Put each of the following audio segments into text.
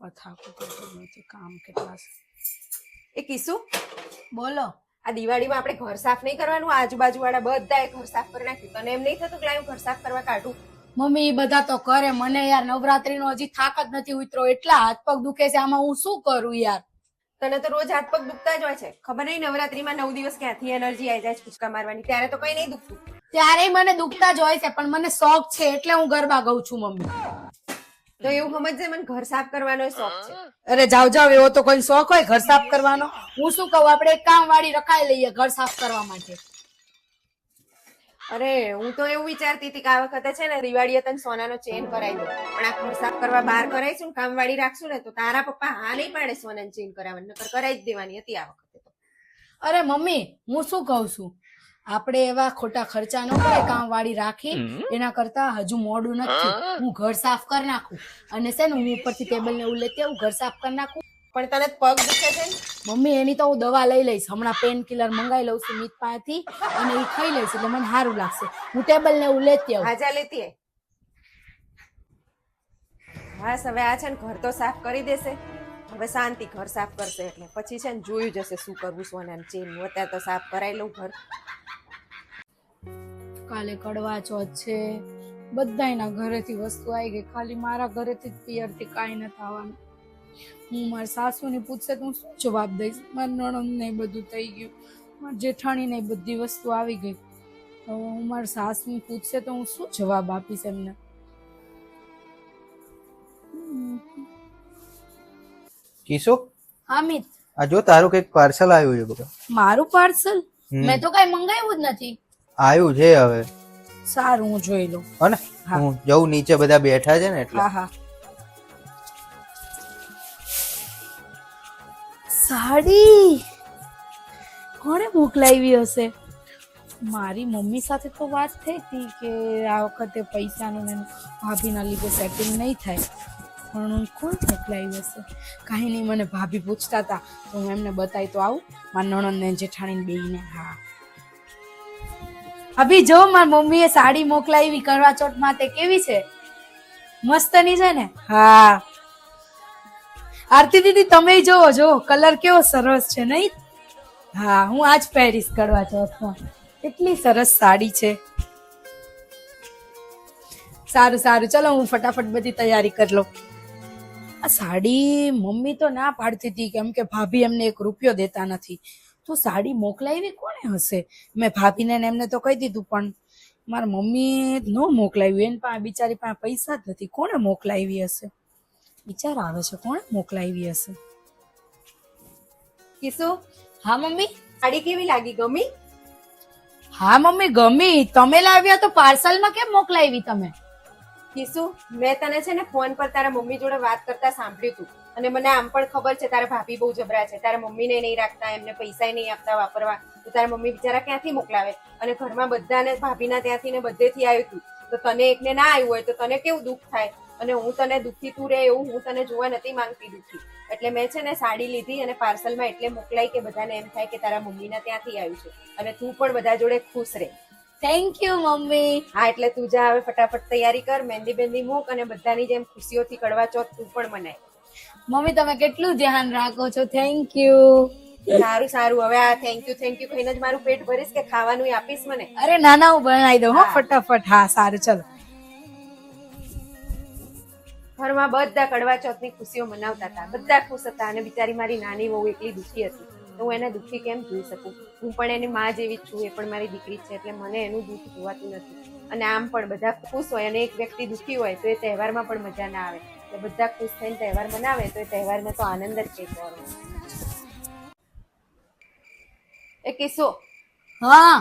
બાપા થાકું નથી કામ કેટલા એ કિસ્સુ બોલો. આ દિવાળીમાં આપણે ઘર સાફ નહીં કરવાનું? આજુબાજુ વાળા બધાએ ઘર સાફ કરી નાખ્યું. તને એમ નહીં થતું કે લાવ ઘર સાફ કરવા કાઢું? મમ્મી એ બધા તો કરે, મને યાર નવરાત્રીનો હજી થાક જ નથી ઉતરો, એટલા હાથ પગ દુખે છે, આમાં હું શું કરું યાર? તને તો રોજ હાથ પગ દુખતા જ હોય છે. ખબર નહીં નવરાત્રીમાં 9 દિવસ ક્યાંથી એનર્જી આવી જાય કૂચકા મારવાની. ત્યારે તો કઈ નહીં દુખતું. ત્યારે મને દુખતા જ હોય છે, પણ મને શોખ છે એટલે હું ગરબા ગાઉં છું મમ્મી. તો એવું સમજજે મને ઘર સાફ કરવાનો શોખ છે. અરે જાવ જાવ, એવો તો કોઈ શોખ હોય ઘર સાફ કરવાનો? હું શું કહું, આપણે એક કામ વાળી રખાઈ લઈએ ઘર સાફ કરવા માટે. અરે હું તો એવું વિચારતી હતી કે આ વખતે છે ને દિવાળીએ તને સોનાનો ચેન કરાવી દો, પણ આ ઘર સાફ કરવા બહાર કરાવીશું ને કામ વાળી રાખશું ને તો તારા પપ્પા હા નહીં પાડે સોનાનો ચેન કરાવવાની, નકર કરાવી જ દેવાની હતી આ વખતે તો. અરે મમ્મી હું શું કહું છું, આપણે એવા ખોટા ખર્ચા ન કરે કામ વાળી રાખી, એના કરતા હજુ મોડું નથી, હું ઘર સાફ કરી નાખું અને છે ને હું ઉપરથી ટેબલ ને એવું લેતી આવું, ઘર સાફ કરી નાખું. પણ તને પગ દુખે છે ને? મમ્મી એની તો હું દવા લઈ લઈશ, હમણાં પેન કિલર મંગાવી લઉં છું મિત પાસેથી અને એ ખાઈ લઈશ એટલે મને સારું લાગશે. હું ટેબલ ને એવું લેતી આવું. હાજા લેતી આય. બસ હવે આ છે ને ઘર તો સાફ કરી દેશે, હવે શાંતિ ઘર સાફ કરશે એટલે પછી છે ને જોયું જશે શું કરવું સોનાની ચેન. અત્યારે તો સાફ કરાવી લઉં ઘર. કાલે કડવા ચોથ છે, બધાયના ઘરેથી વસ્તુ આવી ગઈ, ખાલી મારા ઘરેથી જ પિયરથી કાંઈ નથી આવવાનું. હું મારી સાસુને પૂછશે તો હું શું જવાબ દઈશ? મારી નણંદને બધું થઈ ગયું, મારી જેઠાણીને બધી વસ્તુ આવી ગઈ, હવે હું મારી સાસુને પૂછશે તો હું શું જવાબ આપીશ એમને? કિશો, હા મિત, આ જો તારું કઈક પાર્સલ આવ્યું છે બકા. મારું પાર્સલ? મેં તો કઈ મંગાવ્યું જ નથી. આવ્યું છે હવે. સારું હું જોઈ લઉં. હને હું જઉં નીચે, બધા બેઠા છે ને એટલે. હા હા. સાડી કોણે મોકલાવી હશે? મારી મમ્મી સાથે તો વાત થઈ હતી કે આ વખતે પૈસાનું ને ભાભીના લીધે સેટિંગ નહીં થાય, પણ કોણ મોકલાવી હશે? કાંઈ નહીં, મને ભાભી પૂછતા હતા તો હું એમને બતાવી તો આવું, મારા નણંદને જેઠાણીને બેયને. હા ભાભી જો મારી મમ્મીએ સાડી મોકલાવી કરવા ચોથ માટે, કેવી છે? મસ્તની છે ને? હા. આરતી દીદી તમે જોવો, જો કલર કેવો સરસ છે નહીં? હા હું આજ પહેરીશ કરવા ચોથમાં, એટલી સરસ સાડી છે. સારું સારું, ચલો હું ફટાફટ બધી તૈયારી કરી લઉં. આ સાડી મમ્મી તો ના પાડતી હતી કેમ કે ભાભી એમને 1 રૂપિયો દેતા નથી, તો સાડી મોકલાવી કોણે હશે? મેં ભાભીને એમને તો કહી દીધું, પણ મારા મમ્મી ન મોકલાવ્યું, એને પાસે બિચારી પાસે પૈસા જ નથી, કોણે મોકલાવી હશે? વિચાર આવે છે કોણે મોકલાવી હશે. કિશુ, હા મમ્મી. સાડી કેવી લાગી? ગમી? હા મમ્મી ગમી. તમે લાવ્યા તો પાર્સલમાં કેમ મોકલાવી તમે? કિશુ, મેં તને છે ને ફોન પર તારા મમ્મી જોડે વાત કરતા સાંભળ્યું હતું, અને મને આમ પણ ખબર છે તારા ભાભી બહુ જબરા છે, તારા મમ્મીને નહીં રાખતા, એમને પૈસા નહીં આપતા વાપરવા, તો તારા મમ્મી બિચારા ક્યાંથી મોકલાવે? અને ઘરમાં બધાને ભાભીના ત્યાંથી ને બધેથી આવ્યું હતું, તો તને એકને ના આવ્યું હોય તો તને કેવું દુઃખ થાય? અને હું તને દુઃખી તું રહે એવું હું તને જોવા નથી માંગતી દુઃખી, એટલે મેં છે ને સાડી લીધી અને પાર્સલમાં એટલે મોકલાઈ કે બધાને એમ થાય કે તારા મમ્મીના ત્યાંથી આવ્યું છે, અને તું પણ બધા જોડે ખુશ રહે. Thank you mummy. હા એટલે તું જા હવે ફટાફટ તૈયારી કર, મહેંદી બેંદી મૂક, અને બધાની જેમ ખુશીઓથી કડવા ચોથ તું પણ મનાય. મમ્મી તમે કેટલું ધ્યાન રાખો છો, થેન્ક યુ. સારું સારું, હવે આ થેન્ક યુ કહીને જ મારું પેટ ભરીશ કે ખાવાનું આપીશ મને? અરે નાના હું બનાવી દઉં હો ફટાફટ. હા સારું ચલો. ઘરમાં બધા કડવા ચોથની ખુશીઓ મનાવતા હતા, બધા ખુશ હતા, અને બિચારી મારી નાની વહુ એકલી દુઃખી હતી, તો હું એને દુઃખી કેમ જોઈ શકું? હું પણ એની માં જેવી જ છું, એ પણ મારી દીકરી છે, એટલે મને એનું દુઃખ જોવાતું નથી. અને આમ પણ બધા ખુશ હોય અને એક વ્યક્તિ દુઃખી હોય તો એ તહેવારમાં પણ મજા ના આવે, એટલે બધા ખુશ થઈને તહેવાર મનાવે તો એ તહેવારનો તો આનંદ જ કંઈક હોય. એ કિસ્સો, હા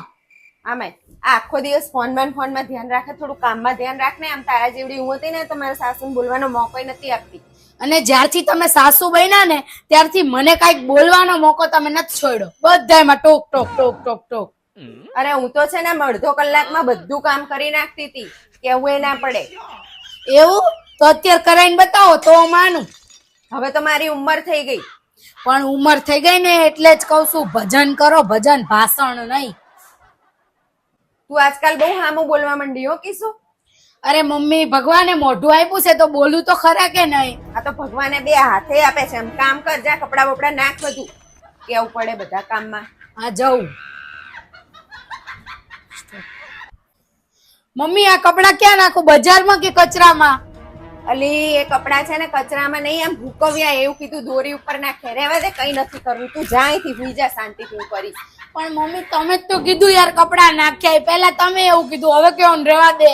આમે આખો દિવસ ફોનમાં ધ્યાન રાખે, થોડું કામમાં ધ્યાન રાખ ને. આમ તારા જેવડી હું હતી ને તો મારા સાસુને બોલવાનો મોકો નથી આપતી, અને જ્યારથી તમે સાસુ બન્યા ને ત્યારથી મને કાંઈક બોલવાનો મોકો તમે નથી છોડ્યો, બધાયમાં talk talk talk talk talk. અરે હું તો છે ને અડધો કલાકમાં બધું કામ કરી નાખતી હતી, કેવું એ ના પડે. એવું તો અત્યારે કરાઈને બતાવો તો માનું. હવે તો મારી ઉંમર થઈ ગઈ. પણ ઉંમર થઈ ગઈ ને એટલે જ કહું છું, ભજન કરો, ભજન, ભાષણ નહીં. તું આજકાલ બહુ હામું બોલવા માંડી હો કિશુ. અરે મમ્મી ભગવાને મોઢું આપ્યું છે તો બોલું તો ખરા કે નહીં? આ તો ભગવાને બે હાથે આપે છે. એમ કામ કર, જા કપડા બપડા નાખ, બધું કેવું પડે બધા કામમાં. હા જવું. મમ્મી આ કપડા ક્યાં નાખું, બજારમાં કે કચરામાં? અલી એ કપડા છે ને કચરામાં નહીં, આમ ભૂકવ્યા એવું કીધું, દોરી ઉપર નાખે. રહેવા દે, કઈ નથી કરવું, તું જા અહીંથી, ભૂઈ જા, શાંતિથી હું કરીશ. પણ મમ્મી તમે જ તો કીધું યાર કપડા નાખ્યા, પેલા તમે એવું કીધું, હવે કેવું રહેવા દે.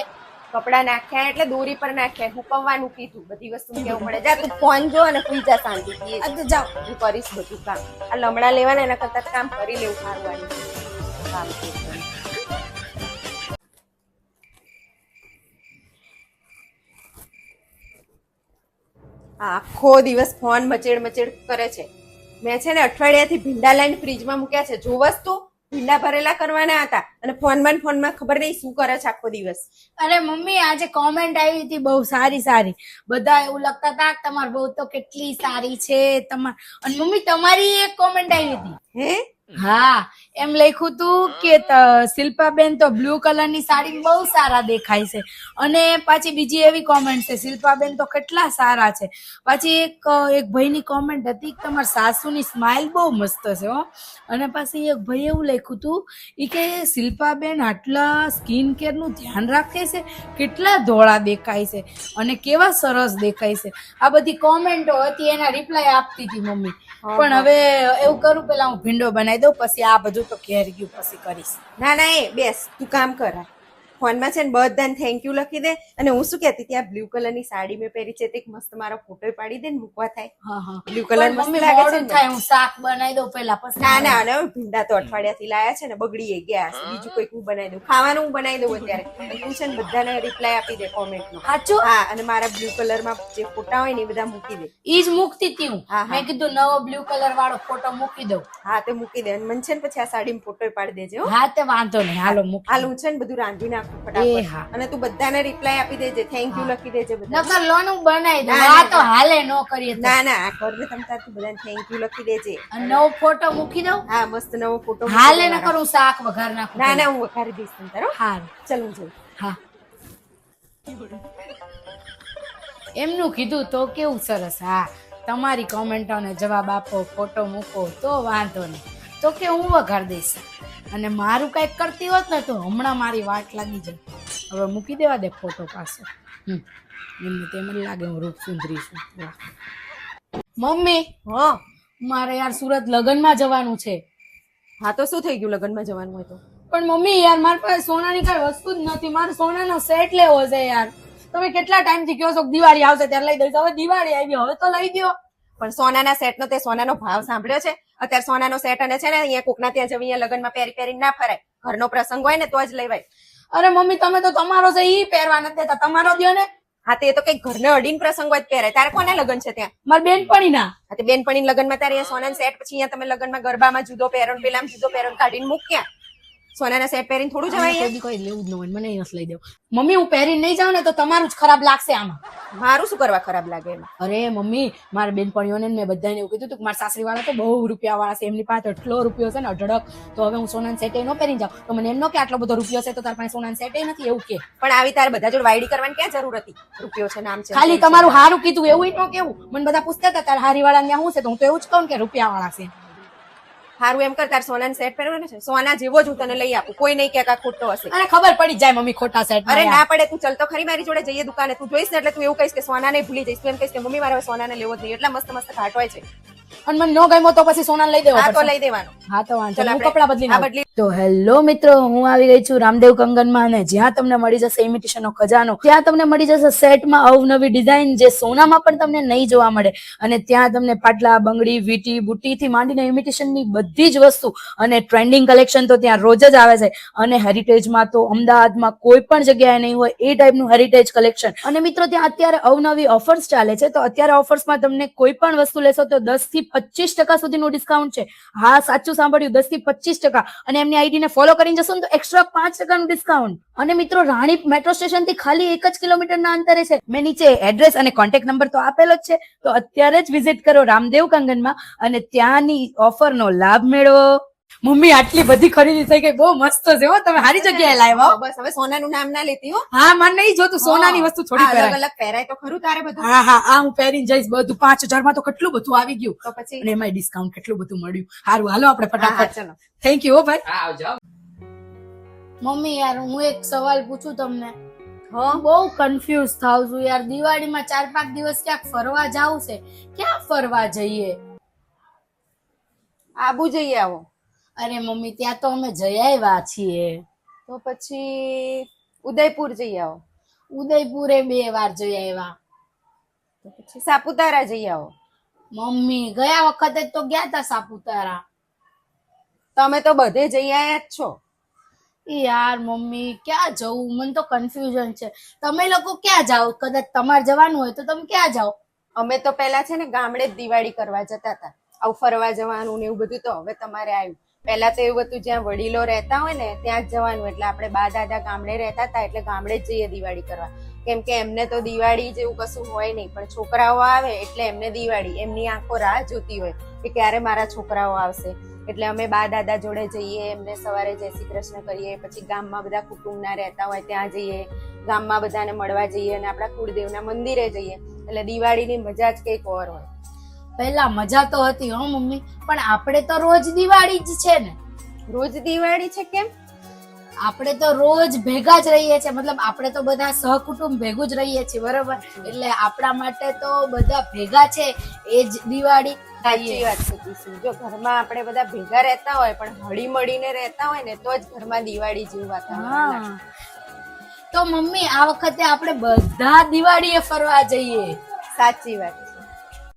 કપડા નાખ્યા એટલે દોરી પર નાખ્યા, હુકવવાનું કીધું, બધી વસ્તુ કેવું પડે. જા તું ફોન જો અને ભૂઈ જા શાંતિથી. આ તો જાઓ. હું કરીશ બધું કામ. આ લમડા લેવાના એના કરતા કામ કરી લેવું સારું વાળી કામ છે. આખો દિવસ ફોન મચેડ મચેડ કરે છે. મેં છે ને અઠવાડિયાથી ભીંડા લાઈન ફ્રીજમાં મૂક્યા છે. જો વસ્તુ ભીંડા ભરેલા કરવાના હતા અને ફોનમાં ખબર નહીં શું કરે છે આખો દિવસ. અરે મમ્મી આજે કોમેન્ટ આવી હતી બહુ સારી સારી, બધા એવું લખતા હતા કે તમારી બહુ તો કેટલી સારી છે તમાર. અને મમ્મી તમારી એક કોમેન્ટ આવી હતી. હે? હા, એમ લખ્યું હતું કે શિલ્પાબેન તો બ્લુ કલરની સાડી બહુ સારા દેખાય છે. અને પાછી બીજી એવી કોમેન્ટ છે, શિલ્પાબેન તો કેટલા સારા છે. પાછી એક ભાઈની કોમેન્ટ હતી કે તમારા સાસુની સ્માઇલ બહુ મસ્ત છે હો. અને પાછી એક ભાઈ એવું લખ્યું હતું કે શિલ્પાબેન આટલા સ્કિન કેર નું ધ્યાન રાખે છે, કેટલા ધોળા દેખાય છે અને કેવા સરસ દેખાય છે. આ બધી કોમેન્ટો હતી, એના રિપ્લાય આપતી હતી મમ્મી. પણ હવે એવું કરું, પેલા હું ભીંડો બનાવી દઉં, પછી આ બધું તો ઘેર ગયું પછી કરીશ. ના ના, એ બેસ, તું કામ કર. ફોનમાં છે ને બધાને થેન્ક યુ લખી દે. અને હું શું કહેતી હતી, આ બ્લુ કલરની સાડી મેં પહેરી છે, તે મસ્ત મારો ફોટો પાડી દે ને મૂકવા થાય. હા હા, બ્લુ કલર મસ્ત મમ્મી લાગે છે મોડું ને. થાય, હું શાક બનાવી દઉં પેલા પછી. ના ના, અને ભીંડા તો અઠવાડિયાથી લાયા છે ને, બગડી ગયા છે. બીજું કોઈક હું બનાવી દઉં, ખાવાનું હું બનાવી દઉં અત્યારે. અને તું છે ને બધાને રિપ્લાય આપી દે કોમેન્ટનો. સાચું? હા, અને મારા બ્લુ કલરમાં જે ફોટા હોય ને એ બધા મૂકી દે. ઈ જ મૂકતી હતી હું. હા, હા. મેં કીધું નવો બ્લુ કલર વાળો ફોટો મૂકી દઉં. હા, તે મૂકી દે. અને મને છે ને પછી આ સાડીમાં ફોટો પાડી દેજે હો. હા તે વાંધો નહીં, હાલો મૂકી. હાલ હું છે ને બધું રાંધી નાખું એ ફટાફટ. હા. અને તું બધાને રિપ્લાય આપી દેજે, થેન્ક યુ લખી દેજે બધા. નકર લોનું બનાવી દઉં. ના, આ ના, તો હાલે ન કરીએ તો. ના ના, આ કરને તમ તાર તું બધાને થેન્ક યુ લખી દેજે. અને નવો ફોટો મૂકી દઉં. હા, મસ્ત નવો ફોટો હાલે ન કરું, શાક વઘાર નાખું. ના ના, હું વઘારી દઈશ તમ તારો. હારું. ચલ હું જઉં. હા, એમનું કીધું તો કેવું સરસ. હા, તમારી કોમેન્ટોને જવાબ આપો, ફોટો મૂકો તો વાંધો નહીં, તો કે હું વઘાર દઈશ. અને મારું કઈક કરતી હોત ને તો હમણાં મારી વાટ લાગી જાય. હવે મૂકી દેવા દે ફોટો પાછો. એમને તેમ જ લાગે હું રૂપ સુંદરી છું. વાહ. મમ્મી, હા મારે યાર સુરત લગ્નમાં જવાનું છે. હા, તો શું થઈ ગયું લગ્નમાં જવાનું હોય તો? પણ મમ્મી યાર મારી પાસે સોનાની કઈ વસ્તુ જ નથી. મારે સોનાનો સેટ લેવો છે યાર. તમે કેટલા ટાઈમ થી કહો છો કે દિવાળી આવશે ત્યારે લઈ દઈશ. હવે દિવાળી આવી, હવે તો લઈ દો. પણ સોનાના સેટ નો તે સોનાનો ભાવ સાંભળ્યો છે? અત્યારે સોનાનો સેટ અને છે ને અહીંયા કોકના ત્યાં જવી, અહીંયા લગ્નમાં પહેરી પહેરીને ના ફરાય. ઘરનો પ્રસંગ હોય ને તો જ લેવાય. અરે મમ્મી તમે તો તમારો છે ઈ પહેરવા નથી દેતા, તમારો દ્યો ને. હા, તે તો કઈક ઘરને અડીને પ્રસંગ હોય જ પહેરાય. તારે કોને લગ્ન છે ત્યાં? મારી બેનપણી ના. હા, તે બેનપણી લગ્નમાં તારે અહીંયા સોનાના સેટ, પછી અહીંયા તમે લગ્નમાં ગરબામાં જુદો પહેરો ને પેલામાં જુદો પહેરો ને કાઢીને મૂક ક્યાં? સોનાના સેટ પહેરીને થોડું જવાય? કોઈ લેવું જ ન હોય, મને નથી લઈ દેવું. મમ્મી હું પહેરીને નહીં જાઉં ને તો તમારું જ ખરાબ લાગશે આમાં. મારું શું કરવા ખરાબ લાગે એમાં? અરે મમ્મી, મારા બેનપણીઓને મેં બધાને એવું કીધું હતું કે મારા સાસરી વાળા તો બહુ રૂપિયા વાળા છે, એમની પાસે એટલો રૂપિયો છે ને અઢળક. તો હવે હું સોનાના સેટે ન પહેરીને જાઉં તો મને એમ ન કે આટલો બધો રૂપિયો છે તો તારા પાસે સોનાના સેટે નથી, એવું કે. પણ આવી તારે બધા જોડે વાયડી કરવાની ક્યાં જરૂર હતી? રૂપિયો છે, નામ છે, ખાલી તમારું હારું કીધું એવું ન કેવું. મને બધા પૂછતા હતા તારા હારી વાળા ત્યાં શું છે, તો હું તો એવું જ કહું કે રૂપિયા વાળા છે. હારું એમ કર, તાર સોનાનો સેટ પહેરવાનો છે, સોના જેવો જ હું તને લઈ આપું. કોઈ નહીં કે આ ખોટો હશે. અને ખબર પડી જાય મમ્મી ખોટા સેટ. અરે ના પડે, તું ચલ તો ખરી મારી જોડે, જઈએ દુકાને. તું જોઈશ ને એટલે તું એવું કહીશ કે સોના ને ભૂલી જઈશ. તું એમ કહીશ કે મમ્મી મારે હવે સોનાને લેવો જ નહીં, એટલા મસ્ત મસ્ત ઘાટ હોય છે. અને મને ન ગમ્યો તો પછી સોના લઈ દેવો હા, તો પડશે. લઈ દેવાનો. હા તો વાંધો નહીં, હું આપણે- કપડાં બદલીને હા, આવું. બદલી. તો હેલો મિત્રો, હું આવી ગઈ છું રામદેવ કંગનમાં, અને જ્યાં તમને મળી જશે ઇમિટેશન નો ખજાનો. ત્યાં તમને મળી જશે સેટમાં અવનવી ડિઝાઇન જે સોનામાં પણ તમને નહીં જોવા મળે. અને ત્યાં તમને પાટલા, બંગડી, વીટી, બુટ્ટી થી માંડીને ઇમિટેશન ની બધી જ વસ્તુ અને ટ્રેન્ડિંગ કલેક્શન તો ત્યાં રોજ જ આવે છે. અને હેરિટેજમાં તો અમદાવાદમાં કોઈ પણ જગ્યાએ નહીં હોય એ ટાઈપનું હેરિટેજ કલેક્શન. અને મિત્રો ત્યાં અત્યારે અવનવી ઓફર્સ ચાલે છે, તો અત્યારે ઓફર્સમાં તમને કોઈ પણ વસ્તુ લેશો તો 10 થી 25% સુધીનું ડિસ્કાઉન્ટ છે. હા, સાચું સાંભળ્યું, 10 થી 25%. અને એમની આઈડી ને ફોલો કરીને જશો ને તો એક્સ્ટ્રા 5% ડિસ્કાઉન્ટ. અને મિત્રો રાણી મેટ્રો સ્ટેશન થી ખાલી 1 જ કિલોમીટરના અંતરે છે. મેં નીચે એડ્રેસ અને કોન્ટેક્ટ નંબર તો આપેલો જ છે, તો અત્યારે જ વિઝિટ કરો રામદેવ કંગનમાં અને ત્યાંની ઓફરનો લાભ મેળવો. મમ્મી આટલી બધી ખરીદી થઈ ગઈ, બહુ મસ્ત છે હો, તમે સારી જગ્યાએ લાવ્યા હો. બસ હવે સોનાનું નામ ના લેતી હો. હા મને નહીં જોતું, સોનાની વસ્તુ થોડી અલગ પહેરાય. અલગ પહેરાય તો ખરું તારે બધું. હા હા આ હું પહેરીને જઈશ બધું. 5,000 માં તો કેટલું બધું આવી ગયું, તો પછી અને એમાં ડિસ્કાઉન્ટ કેટલું બધું મળ્યું. સારું હાલો આપણે હા હા ફટાફટ. ચલો. થેન્ક યુ હો ભાઈ. હા આવજો. મમ્મી યાર હું એક સવાલ પૂછું તમને. હા બહુ કન્ફ્યુઝ થાઉં છું યાર. દિવાળીમાં 4-5 દિવસ ક્યાંક ફરવા જાવું છે, ક્યાં ફરવા જઈએ? આબુ જઈ આવો. અરે મમ્મી ત્યાં તો અમે જઈ આવ્યા છીએ. તો પછી ઉદયપુર જઈ આવો. ઉદયપુરે 2 વાર જઈ આવ્યા. તો પછી સાપુતારા જઈ આવો. મમ્મી ગયા વખતે જ તો ગયા તા સાપુતારા. તમે તો બધે જઈ આયા જ છો. યાર મમ્મી ક્યાં જવું, મને તો કન્ફ્યુઝન છે. તમે લોકો ક્યાં જાઓ? કદાચ તમારે જવાનું હોય તો તમે ક્યાં જાઓ? અમે તો પેલા છે ને ગામડે જ દિવાળી કરવા જતા હતા. આવું ફરવા જવાનું ને એવું બધું તો હવે તમારે આવ્યું. પહેલા તો એવું હતું જ્યાં વડીલો રહેતા હોય ને ત્યાં જ જવાનું. એટલે આપણે બા દાદા ગામડે રહેતા હતા એટલે ગામડે જ જઈએ દિવાળી કરવા. કેમ કે એમને તો દિવાળી જેવું કશું હોય નહીં, પણ છોકરાઓ આવે એટલે એમને દિવાળી, એમની આંખો રાહ જોતી હોય કે ક્યારે મારા છોકરાઓ આવશે. એટલે અમે બા દાદા જોડે જઈએ, એમને સવારે જય શ્રી કૃષ્ણ કરીએ, પછી ગામમાં બધા કુટુંબના રહેતા હોય ત્યાં જઈએ, ગામમાં બધાને મળવા જઈએ અને આપણા કુળદેવના મંદિરે જઈએ. એટલે દિવાળીની મજા જ કંઈક ઓર હોય. પહેલા મજા તો હતી હો મમ્મી, પણ આપણે તો રોજ દિવાળી જ છે ને. રોજ દિવાળી છે કેમ? આપણે તો રોજ ભેગા જ રહીએ છીએ, મતલબ આપણે તો બધા સહકુટુંબ ભેગું જ રહીએ છીએ, બરોબર? એટલે આપણા માટે તો બધા ભેગા છે એ જ દિવાળી. સાચી વાત છે કીસુ. જો ઘરમાં આપણે બધા ભેગા રહેતા હોય પણ હળી મળીને રહેતા હોય ને તો જ ઘરમાં દિવાળી જેવું વાતાવરણ લાગે. તો મમ્મી આ વખતે આપણે બધા દિવાળીએ ફરવા જઈએ. સાચી વાત.